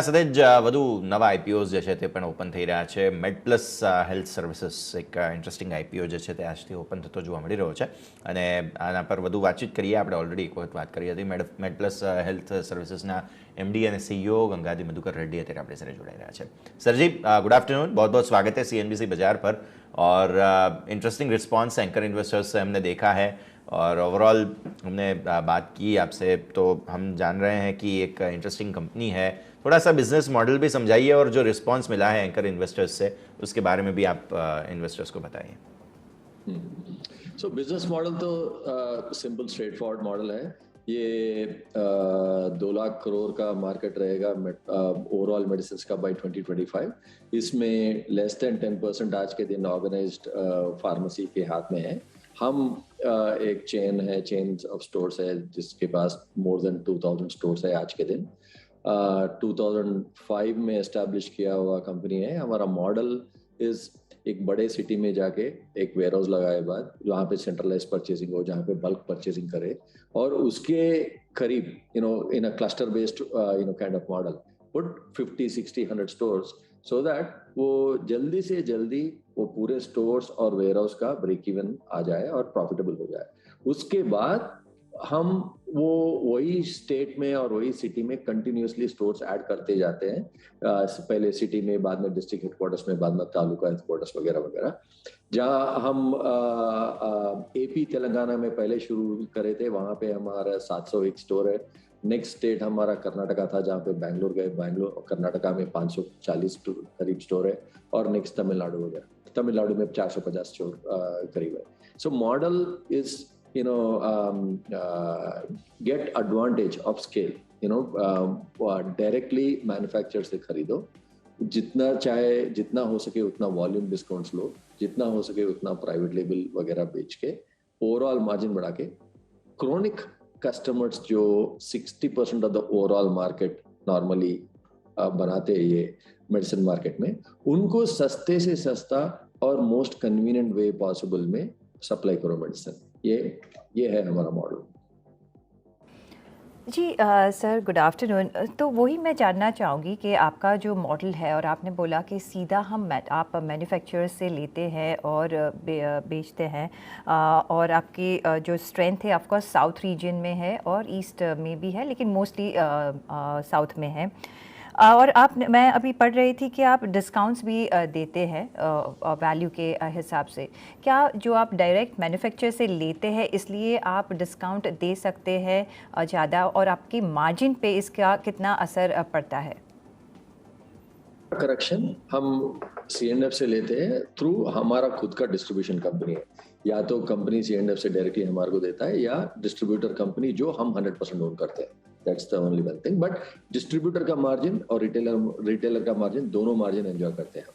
સાથે જ વધુ નવા આઈપીઓઝ જે છે તે પણ ઓપન થઈ રહ્યા છે. મેડપ્લસ હેલ્થ સર્વિસીસ એક ઇન્ટરેસ્ટિંગ આઈપીઓ જે છે તે આજથી ઓપન થતો જોવા મળી રહ્યો છે અને આના પર વધુ વાતચીત કરીએ. આપણે ઓલરેડી એક વખત વાત કરી હતી. મેડપ્લસ હેલ્થ સર્વિસીસના एमडी અને સીईओ गंगाधर मधुकर रेड्डी અત્યારે આપણી સાથે જોડાઈ રહ્યા છે. सरजी गुड आफ्टरनून, बहुत बहुत स्वागत है सीएनबीसी बाजार पर. और इंटरेस्टिंग रिस्पॉन्स एंकर इन्वेस्टर्स से हमने देखा है और ओवरऑल हमने बात की आपसे, तो हम जान रहे हैं कि एक इंटरेस्टिंग कंपनी है. थोड़ा सा बिजनेस मॉडल भी समझाइए और जो रिस्पांस मिला है एंकर इन्वेस्टर्स से उसके बारे में भी आप इन्वेस्टर्स को बताइए. सो बिजनेस मॉडल तो सिंपल स्ट्रेट फॉरवर्ड मॉडल है. ये 2 लाख करोड़ का मार्केट रहेगा ओवरऑल मेडिसिन का बाय 2025. इसमें लेस देन 10% आज के दिन ऑर्गेनाइज्ड फार्मेसी के हाथ में है. हम एक चेन ऑफ स्टोर्स है जिसके पास मोर देन 2000 स्टोर्स है आज के दिन. 2005 में एस्टैब्लिश किया हुआ कंपनी है. हमारा मॉडल इज एक बड़े सिटी में जाके एक वेयर हाउस लगाए बाद जहाँ पे सेंट्रलाइज परचेसिंग हो, जहाँ पे बल्क परचेसिंग करे और उसके करीब in a cluster based kind of model put 50, 60, 100 stores so that वो जल्दी से जल्दी वो पूरे स्टोर्स और वेयर हाउस का ब्रेक इवन आ जाए और प्रॉफिटेबल हो जाए. उसके बाद हम वो वही स्टेट में और वही सिटी में कंटिन्यूसली स्टोर्स ऐड करते जाते हैं. पहले सिटी में, बाद में डिस्ट्रिक्ट हेडक्वार्टर्स में, बाद में तालुका हेडक्वार्टर्स वगैरह वगैरह. जहाँ हम एपी तेलंगाना में पहले शुरू करे थे, वहाँ पे हमारा 701 स्टोर है. नेक्स्ट स्टेट हमारा कर्नाटका था, जहाँ पे बैंगलोर गए. बैंगलोर कर्नाटका में 540 करीब स्टोर है. और नेक्स्ट तमिलनाडु वगैरह. तमिलनाडु में 450 स्टोर करीब है. So model is get advantage of scale. Directly manufacture से खरीदो, जितना चाहे जितना हो सके उतना वॉल्यूम डिस्काउंट्स लो, जितना हो सके उतना प्राइवेट लेबल वगैरह बेच के ओवरऑल मार्जिन बढ़ा के क्रोनिक कस्टमर्स जो 60% of the overall market normally बनाते हैं ये मेडिसिन मार्केट में, उनको सस्ते से सस्ता और मोस्ट कन्वीनियंट वे पॉसिबल में सप्लाई करो मेडिसिन. ये है हमारा मॉडल. जी सर, गुड आफ्टरनून. तो वही मैं जानना चाहूँगी कि आपका जो मॉडल है, और आपने बोला कि सीधा आप मैन्युफैक्चरर से लेते हैं और बेचते हैं, और आपकी जो स्ट्रेंथ है ऑफकोर्स साउथ रीजन में है और ईस्ट में भी है, लेकिन मोस्टली साउथ में है. और मैं अभी पढ़ रही थी कि आप डिस्काउंट्स भी देते हैं वैल्यू के हिसाब से. क्या जो आप डायरेक्ट मैन्युफैक्चर से लेते हैं इसलिए आप डिस्काउंट दे सकते हैं ज़्यादा, और आपकी मार्जिन पे इसका कितना असर पड़ता है? करेक्शन, हम C&F से लेते हैं थ्रू हमारा खुद का डिस्ट्रीब्यूशन कंपनी है. या तो कंपनी C&F से डायरेक्टली हमारे को देता है, या डिस्ट्रीब्यूटर कंपनी जो हम 100% ओन करते हैं. That's the only one thing. But distributor का मार्जिन और रिटेलर का मार्जिन, दोनों मार्जिन एंजॉय करते हैं.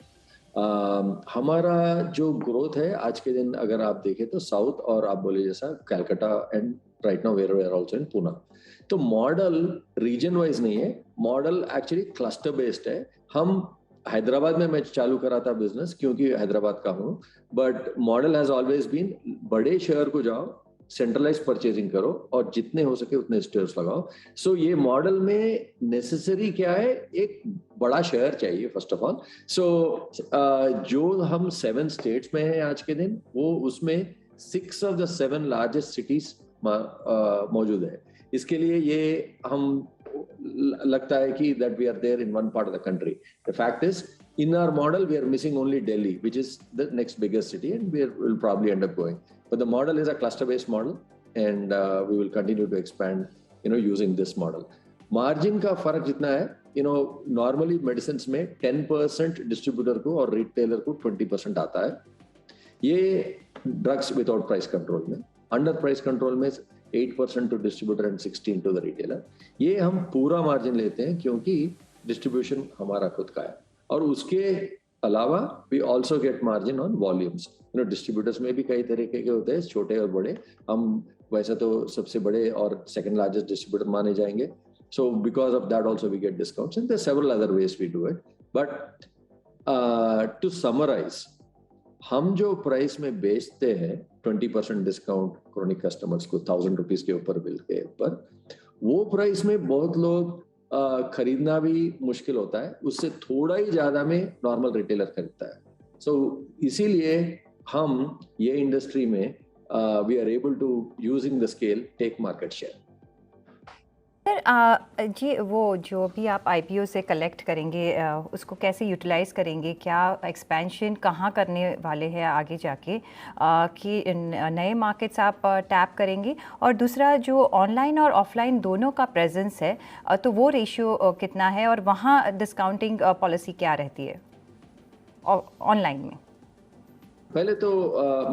हमारा जो ग्रोथ है आज के दिन अगर आप देखें तो साउथ और आप बोले जैसा Calcutta and right now where also in Pune. तो मॉडल रीजन वाइज नहीं है, मॉडल एक्चुअली क्लस्टर बेस्ड है. हम हैदराबाद में मैं चालू करा था बिजनेस क्योंकि हैदराबाद का हूँ, but model has always been बड़े शहर को जाओ, सेंट्रलाइज परचेजिंग करो और जितने हो सके उतने स्टोर्स लगाओ. सो ये मॉडल में नेसेसरी क्या है, एक बड़ा शहर चाहिए फर्स्ट ऑफ ऑल. सो जो हम 7 स्टेट्स में हैं आज के दिन, वो उसमें 6 ऑफ द 7 लार्जेस्ट सिटीज मौजूद है. इसके लिए ये हम लगता है कि that we are there in one part of the country. The fact is, in our model, we are missing only Delhi, which is the next biggest city, and we'll probably end up going. But the model is a cluster-based model, and we will continue to expand, using this model. Margin का फर्क जितना है, normally medicines में 10% distributor को और retailer को 20% आता है. ये ड्रग्स विदाउट प्राइस कंट्रोल में, अंडर प्राइस कंट्रोल में 8% to distributor and 16 to the retailer. ये हम पूरा मार्जिन लेते हैं क्योंकि डिस्ट्रीब्यूशन हमारा खुद का है. और उसके अलावा we also get margin on volumes. Distributors में भी कई तरीके के होते हैं, छोटे और बड़े. हम वैसे तो सबसे बड़े और सेकंड लार्जेस्ट डिस्ट्रीब्यूटर माने जाएंगे. So because of that also we get discounts and there several other ways we do it. But to summarise, हम जो प्राइस में बेचते हैं 20% डिस्काउंट क्रोनिक कस्टमर्स को 1000 रुपीज के ऊपर बिल के ऊपर, वो प्राइस में बहुत लोग खरीदना भी मुश्किल होता है, उससे थोड़ा ही ज्यादा में नॉर्मल रिटेलर खरीदता है. सो इसीलिए हम ये इंडस्ट्री में we are able to using the scale take market share. Sir ji वो जो भी आप आईपीओ से कलेक्ट करेंगे उसको कैसे यूटिलाइज करेंगे, क्या एक्सपेंशन कहाँ करने वाले हैं आगे जाके, कि नए मार्केट्स आप टैप करेंगे, और दूसरा जो ऑनलाइन और ऑफलाइन दोनों का प्रेजेंस है तो वो रेशियो कितना है, और वहाँ डिस्काउंटिंग पॉलिसी क्या रहती है ऑनलाइन में? पहले तो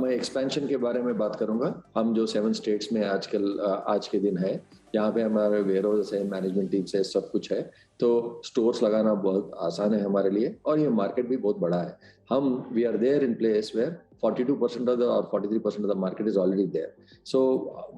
मैं एक्सपेंशन के बारे में बात करूंगा. हम जो 7 स्टेट्स में आज के दिन है, यहाँ पे हमारे वेयरहाउस है, मैनेजमेंट टीम से सब कुछ है, तो स्टोर्स लगाना बहुत आसान है हमारे लिए, और ये मार्केट भी बहुत बड़ा है. We are there in place where 42% of the or 43% of the market is already there. So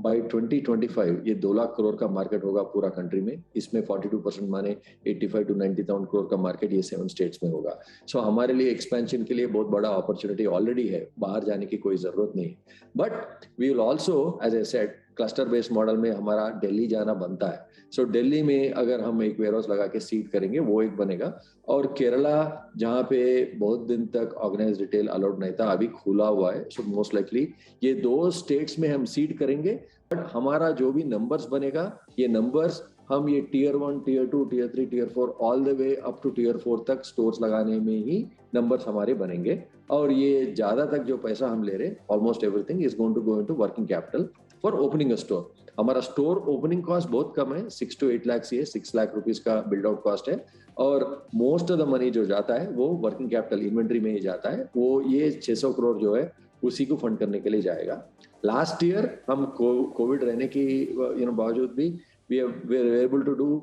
by 2025 ये 2 लाख करोड़ का मार्केट होगा पूरा कंट्री में. इसमें 42% माने 85 to 90,000 करोड़ का मार्केट ये 7 स्टेट्स में होगा. सो हमारे लिए एक्सपेंशन के लिए बहुत बड़ा अपॉर्चुनिटी ऑलरेडी है, बाहर जाने की कोई जरूरत नहीं. But we will also, as I said, cluster based model में हमारा दिल्ली जाना बनता है. सो दिल्ली में अगर हम एक वेयरहाउस लगा के सीड करेंगे, वो एक बनेगा. और केरला, जहाँ पे बहुत दिन तक ऑर्गेनाइज रिटेल अलाउड नहीं था, अभी खुला हुआ है. सो मोस्ट लाइकली ये 2 स्टेट्स में हम सीड करेंगे. बट हमारा जो भी नंबर्स बनेगा, ये नंबर्स हम ये tier 1, tier 2, tier 3, tier 4 all the way up to tier 4 तक स्टोर्स लगाने में ही नंबर्स हमारे बनेंगे. और ये ज्यादा तक जो पैसा हम ले रहे, almost everything is going to go into working capital for opening a store. हमारा स्टोर ओपनिंग कॉस्ट बहुत कम है, 6 to 8 लाख है, 6 लाख रुपीस का बिल्ड आउट कॉस्ट है. और मोस्ट ऑफ द मनी जो जाता है वो वर्किंग कैपिटल इन्वेंट्री में ही जाता है. वो ये 600 करोड़ जो है उसी को फंड करने के लिए जाएगा. लास्ट ईयर हम कोविड रहने की बावजूद भी we are able to do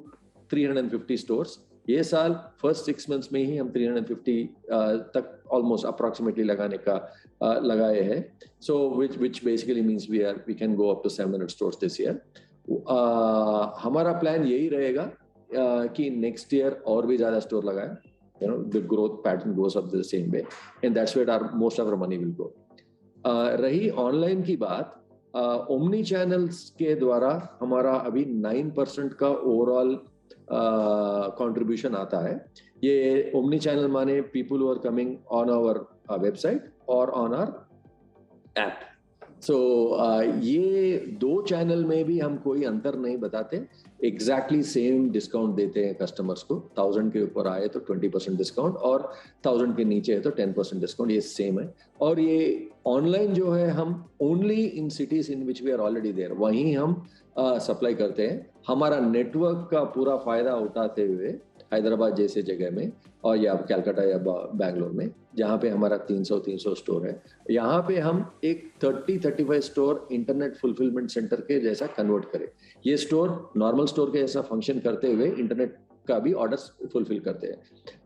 350 stores. ये साल फर्स्ट 6 मंथ्स में ही हम 350 तक ऑलमोस्ट अप्रोक्सीमेटली लगाने का लगाए हैं. सो which basically means we can go up to 700 stores this year. हमारा प्लान यही रहेगा कि नेक्स्ट ईयर और भी ज्यादा स्टोर लगाएं. The growth pattern goes up the same way, and that's where most of our money will go. रही online की बात, ओमनी चैनल्स के द्वारा हमारा अभी 9% का ओवरऑल कंट्रीब्यूशन आता है. ये ओमनी चैनल माने people who are coming on our website और ऑन आवर ऐप. सो ये 2 चैनल में भी हम कोई अंतर नहीं बताते. एग्जैक्टली सेम डिस्काउंट देते हैं कस्टमर्स को. 1000 के ऊपर आए तो 20% डिस्काउंट, और 1000 के नीचे है तो 10% डिस्काउंट. ये सेम है. और ये ऑनलाइन जो है हम only in cities in which we are already there, वहीं हम सप्लाई करते हैं. हमारा नेटवर्क का पूरा फायदा उठाते हुए हैदराबाद जैसे जगह में, और या कलकत्ता या बैंगलोर में, जहाँ पे हमारा 300 स्टोर है, यहाँ पे हम एक 30-35 स्टोर इंटरनेट फुलफिलमेंट सेंटर के जैसा कन्वर्ट करें. ये स्टोर नॉर्मल स्टोर के जैसा फंक्शन करते हुए इंटरनेट का भी ऑर्डर फुलफिल करते हैं.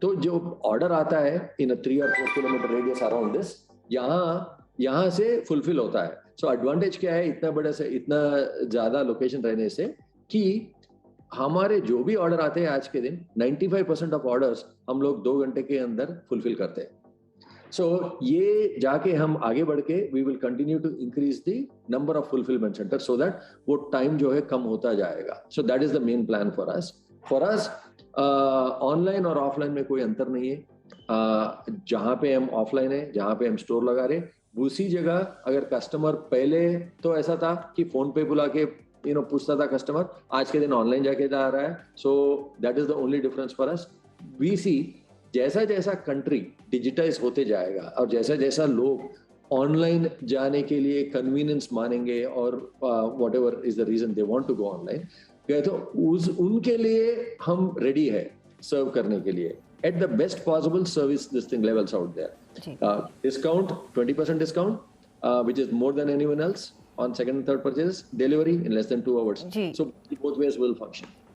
तो जो ऑर्डर आता है इन 3 or 4 kilometre radius around this, यहाँ से फुलफिल होता है. सो एडवांटेज क्या है इतना ज्यादा लोकेशन रहने से, कि हमारे जो भी ऑर्डर आते हैं आज के दिन 95% ऑफ ऑर्डर्स हम लोग 2 घंटे के अंदर फुलफिल करते हैं. सो ये जाके हम आगे बढ़ के we will continue to increase the number of fulfilment centre, so that वो टाइम जो है कम होता जाएगा. So that is the main plan for us. Online और ऑफलाइन में कोई अंतर नहीं है. जहाँ पे हम ऑफलाइन है, जहाँ पे हम स्टोर लगा रहे, उसी जगह अगर कस्टमर, पहले तो ऐसा था कि फोन पे बुला के पूछता था कस्टमर, आज के दिन ऑनलाइन जाके जा रहा है. So that is the only difference for us. We see जैसा जैसा कंट्री डिजिटाइज होते जाएगा और जैसा जैसा लोग ऑनलाइन जाने के लिए कन्वीनियंस मानेंगे और whatever is the reason they want to go online, तो उनके लिए हम रेडी है सर्व करने के लिए at the best possible service this thing levels out there. Discount, 20% discount, which is more than anyone else on second and third purchases, delivery in less than 2 hours. So both ways will function.